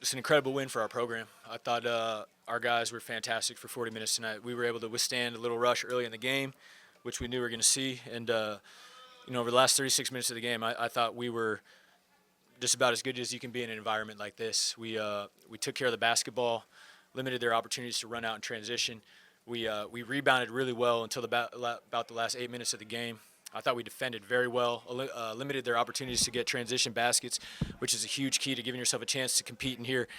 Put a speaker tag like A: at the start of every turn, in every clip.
A: It's an incredible win for our program. I thought our guys were fantastic for 40 minutes tonight. We were able to withstand a little rush early in the game, which we knew we were going to see. And, over the last 36 minutes of the game, I thought we were just about as good as you can be in an environment like this. We took care of the basketball, limited their opportunities to run out in transition. We rebounded really well until about the last 8 minutes of the game. I thought we defended very well, limited their opportunities to get transition baskets, which is a huge key to giving yourself a chance to compete in here.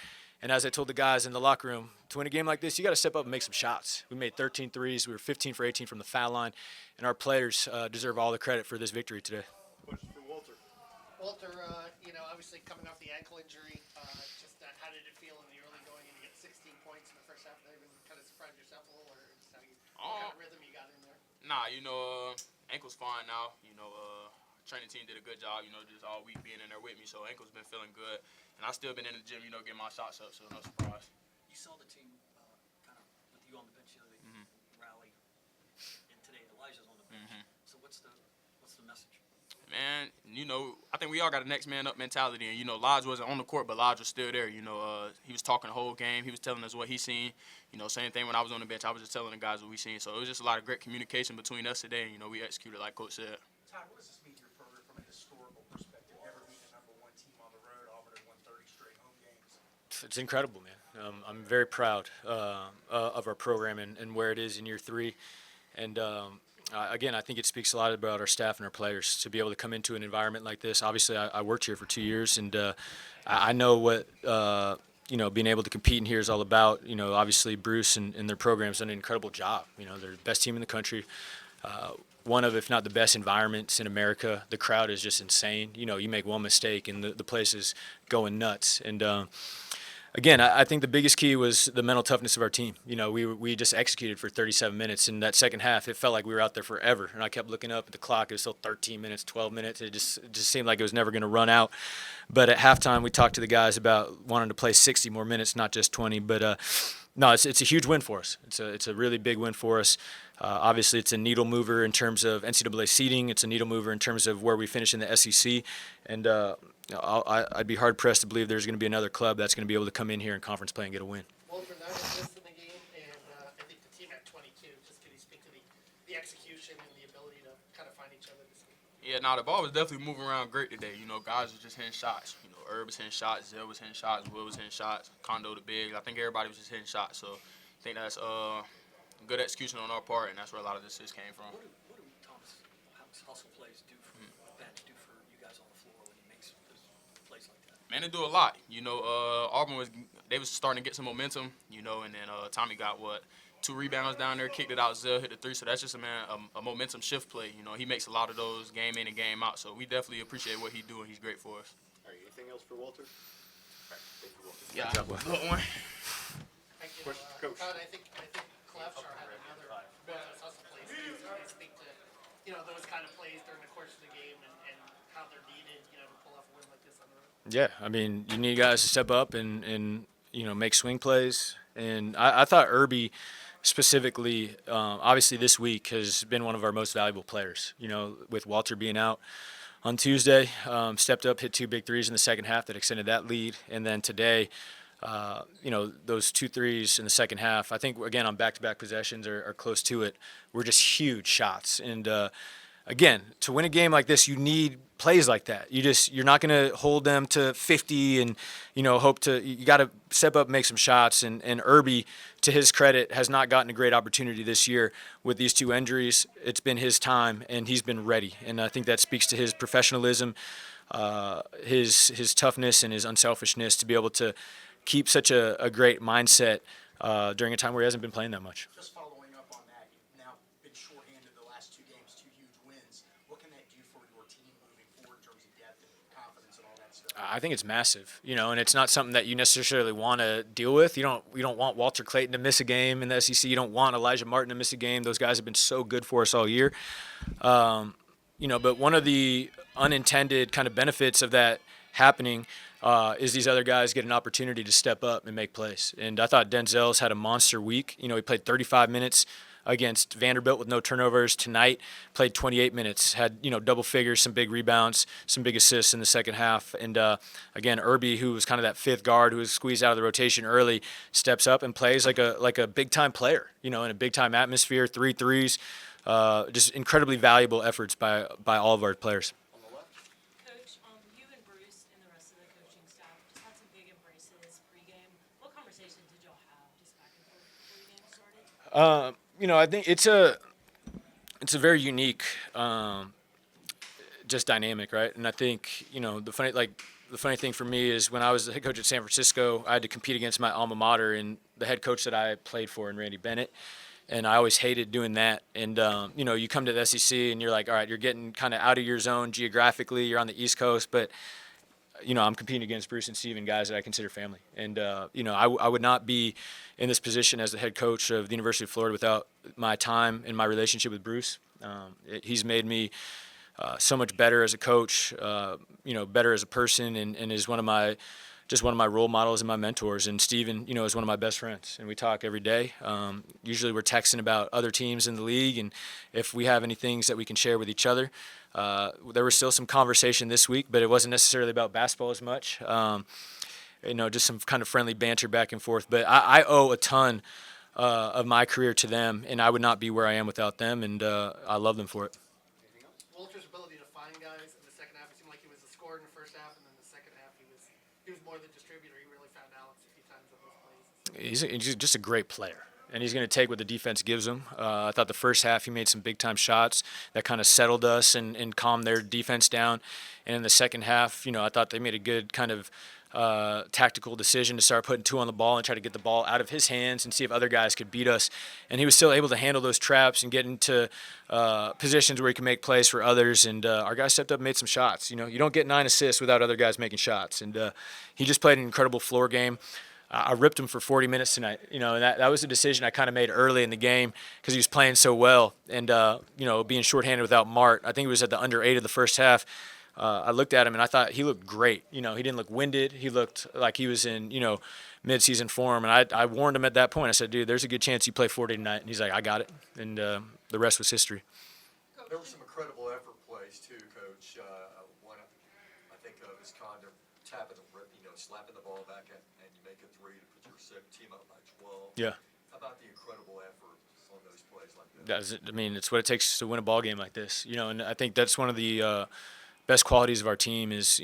A: And as I told the guys in the locker room, to win a game like this, you got to step up and make some shots. We made 13 threes. We were 15 for 18 from the foul line, and our players deserve all the credit for this victory today.
B: Question for Walter.
C: Walter, obviously coming off the ankle injury, how did it feel in the early going and you get 16 points in the first half? Did you kind of surprise yourself a little, or just what kind of rhythm you got in there?
D: Nah, ankle's fine now. Training team did a good job, just all week being in there with me. So ankle's been feeling good. And I've still been in the gym, getting my shots up, so no surprise.
E: You saw the team kind of with you on the bench the other day rally, and today Elijah's on the bench. So what's the message?
D: Man, I think we all got a next man up mentality. And, Lodge wasn't on the court, but Lodge was still there. He was talking the whole game. He was telling us what he seen. Same thing when I was on the bench. I was just telling the guys what we seen. So it was just a lot of great communication between us today. And, we executed like Coach said.
B: Todd, what does this mean to your program from a historical perspective? Never being the number one team on the road. Auburn had won 30 straight home games.
A: It's incredible, man. I'm very proud of our program and where it is in year 3. And again, I think it speaks a lot about our staff and our players to be able to come into an environment like this. Obviously, I worked here for 2 years, and I know what being able to compete in here is all about. Obviously, Bruce and their program's done an incredible job. They're the best team in the country. One of, if not the best environments in America. The crowd is just insane. You make one mistake and the place is going nuts. And again, I think the biggest key was the mental toughness of our team. We just executed for 37 minutes. In that second half, it felt like we were out there forever. And I kept looking up at the clock. It was still 13 minutes, 12 minutes. It just seemed like it was never going to run out. But at halftime, we talked to the guys about wanting to play 60 more minutes, not just 20. But no, it's a huge win for us. It's a really big win for us. Obviously, it's a needle mover in terms of NCAA seeding. It's a needle mover in terms of where we finish in the SEC. And I'd be hard-pressed to believe there's going to be another club that's going to be able to come in here in conference play and get a win.
C: Walter, 9 assists in the game, and I think the team had 22. Just can you speak to the execution and the ability to kind of find each other this game?
D: Yeah, the ball was definitely moving around great today. Guys was just hitting shots. Herb was hitting shots, Zell was hitting shots, Will was hitting shots, Kondo the big. I think everybody was just hitting shots. So I think that's good execution on our part, and that's where a lot of the assists came from.
E: What do Thomas hustle plays do for bench do for you guys on the floor when he makes those plays like that?
D: Man, they do a lot. Auburn was starting to get some momentum, and then Tommy got 2 rebounds down there, kicked it out, Zell hit the 3. So that's just a momentum shift play. He makes a lot of those game in and game out. So we definitely appreciate what he's doing. He's great for us.
B: All right, anything else for Walter?
D: Yeah,
A: Good job,
D: good one.
C: Thank you.
B: Question, Coach.
C: Todd, I think Klefschar had another one of those hustle plays. Can you speak to those kind of plays during the course of the game and how they're needed to pull off a win like this on the road?
A: Yeah, I mean, you need guys to step up and make swing plays. And I thought Irby specifically, obviously this week, has been one of our most valuable players. With Walter being out on Tuesday, stepped up, hit 2 big threes in the second half that extended that lead. And then today, those 2 threes in the second half, I think, again, on back-to-back possessions are close to it, were just huge shots. And, again, to win a game like this, you need plays like that. You're not going to hold them to 50 and, you got to step up and make some shots. And Irby, to his credit, has not gotten a great opportunity this year with these 2 injuries. It's been his time, and he's been ready. And I think that speaks to his professionalism, his toughness, and his unselfishness to be able to keep such a great mindset during a time where he hasn't been playing that much.
B: Just following up on that, you've now been shorthanded the last 2 games, 2 huge wins. What can that do for your team moving forward in terms of depth and confidence and all that stuff?
A: I think it's massive, and it's not something that you necessarily want to deal with. You don't want Walter Clayton to miss a game in the SEC. You don't want Elijah Martin to miss a game. Those guys have been so good for us all year. But one of the unintended kind of benefits of that happening is these other guys get an opportunity to step up and make plays. And I thought Denzel's had a monster week. He played 35 minutes against Vanderbilt with no turnovers. Tonight, played 28 minutes, had double figures, some big rebounds, some big assists in the second half. And again, Irby, who was kind of that fifth guard who was squeezed out of the rotation early, steps up and plays like a big time player. In a big time atmosphere, 3 threes, just incredibly valuable efforts by all of our players.
F: Coach, you and Bruce and the rest of the coaching staff just had some big embraces pregame. What conversations did y'all have just back and forth before the game started?
A: I think it's a very unique, just dynamic, right? And I think the funny thing for me is when I was the head coach at San Francisco, I had to compete against my alma mater and the head coach that I played for, and Randy Bennett. And I always hated doing that. And, you come to the SEC and you're like, all right, you're getting kind of out of your zone geographically. You're on the East Coast, but, I'm competing against Bruce and Steven, guys that I consider family. And, I would not be in this position as the head coach of the University of Florida without my time and my relationship with Bruce. He's made me so much better as a coach, better as a person, and is one of my role models and my mentors. And Steven, is one of my best friends, and we talk every day. Usually we're texting about other teams in the league, and if we have any things that we can share with each other. There was still some conversation this week, but it wasn't necessarily about basketball as much. Just some kind of friendly banter back and forth. But I owe a ton of my career to them, and I would not be where I am without them, and I love them for it.
C: Walter's ability to find guys in the second half, it seemed like he was a scorer in the first half, and then the second half he was more the distributor. He really found Alex a few times on those plays.
A: He's just a great player, and he's going to take what the defense gives him. I thought the first half he made some big-time shots that kind of settled us and calmed their defense down. And in the second half, I thought they made a good kind of tactical decision to start putting 2 on the ball and try to get the ball out of his hands and see if other guys could beat us. And he was still able to handle those traps and get into positions where he can make plays for others. And our guys stepped up and made some shots. You don't get 9 assists without other guys making shots. And he just played an incredible floor game. I ripped him for 40 minutes tonight, and that was a decision I kind of made early in the game because he was playing so well. And, being shorthanded without Mart, I think it was at the under 8 of the first half. I looked at him and I thought he looked great. He didn't look winded. He looked like he was in, mid-season form. And I warned him at that point. I said, dude, there's a good chance you play 40 tonight. And he's like, I got it. And the rest was history.
G: There were some incredible effort plays too, Coach. One I think of is kind of tapping the, slapping the ball back and you make a 3 to put your team up by 12.
A: Yeah.
G: How about the incredible effort on those plays like that?
A: It's what it takes to win a ball game like this. And I think that's one of the best qualities of our team is,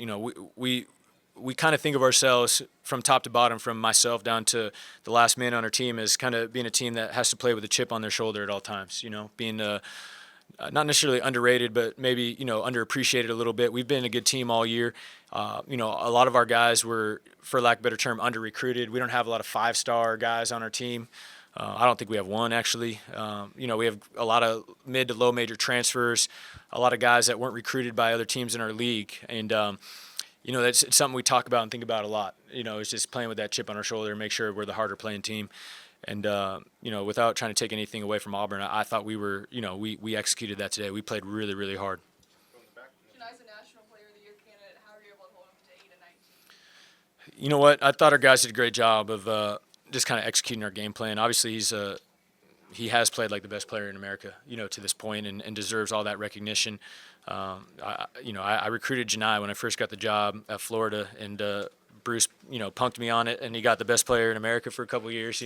A: we kind of think of ourselves from top to bottom, from myself down to the last man on our team, as kind of being a team that has to play with a chip on their shoulder at all times, being not necessarily underrated, but maybe, underappreciated a little bit. We've been a good team all year. A lot of our guys were, for lack of a better term, under-recruited. We don't have a lot of 5-star guys on our team. I don't think we have one, actually. We have a lot of mid to low major transfers, a lot of guys that weren't recruited by other teams in our league. And, it's something we talk about and think about a lot. It's just playing with that chip on our shoulder and make sure we're the harder playing team. And, without trying to take anything away from Auburn, I thought we were, we executed that today. We played really, really hard.
H: Janai's a National Player of the Year candidate. How are you able to hold him to 8 and 19?
A: You know what? I thought our guys did a great job of just kind of executing our game plan. Obviously, he has played like the best player in America, to this point, and deserves all that recognition. I recruited Janai when I first got the job at Florida, and Bruce, punked me on it, and he got the best player in America for a couple of years,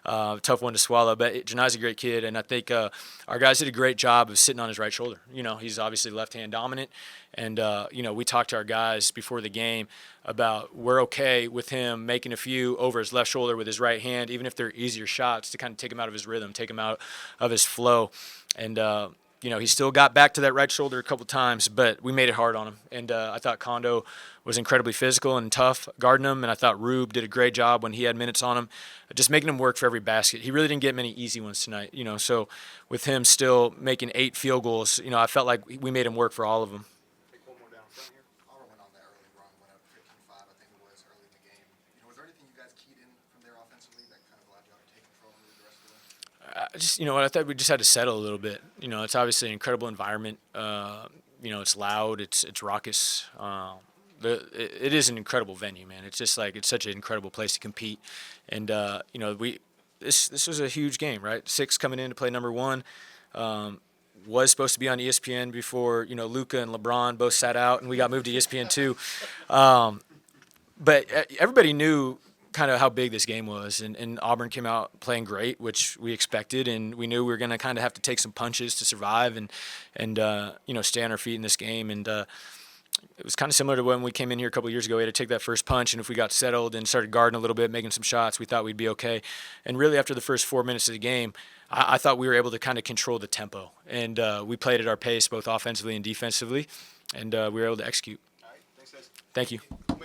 A: tough one to swallow. But Janai's a great kid, and I think our guys did a great job of sitting on his right shoulder. He's obviously left-hand dominant, and, we talked to our guys before the game about we're okay with him making a few over his left shoulder with his right hand, even if they're easier shots, to kind of take him out of his rhythm, take him out of his flow. And, he still got back to that right shoulder a couple times, but we made it hard on him. And I thought Kondo was incredibly physical and tough guarding him, and I thought Rube did a great job when he had minutes on him, just making him work for every basket. He really didn't get many easy ones tonight, so with him still making 8 field goals, I felt like we made him work for all of them.
B: Take one more down front here. Auburn went on that early run, went up 15-5, I think it was, early in the game. Was there anything you guys keyed in from there offensively that kind of allowed y'all to take control of the rest of the way?
A: I thought we just had to settle a little bit. It's obviously an incredible environment. It's loud, it's raucous. It is an incredible venue, man. It's just like, it's such an incredible place to compete. And, this was a huge game, right? 6 coming in to play number 1. Was supposed to be on ESPN before, Luka and LeBron both sat out, and we got moved to ESPN too. But everybody knew kind of how big this game was, and Auburn came out playing great, which we expected, and we knew we were going to kind of have to take some punches to survive and stay on our feet in this game. And it was kind of similar to when we came in here a couple of years ago. We had to take that first punch, and if we got settled and started guarding a little bit, making some shots, we thought we'd be okay. And really, after the first 4 minutes of the game, I thought we were able to kind of control the tempo, and we played at our pace both offensively and defensively, and we were able to execute.
B: All right, thanks, guys.
A: Thank you.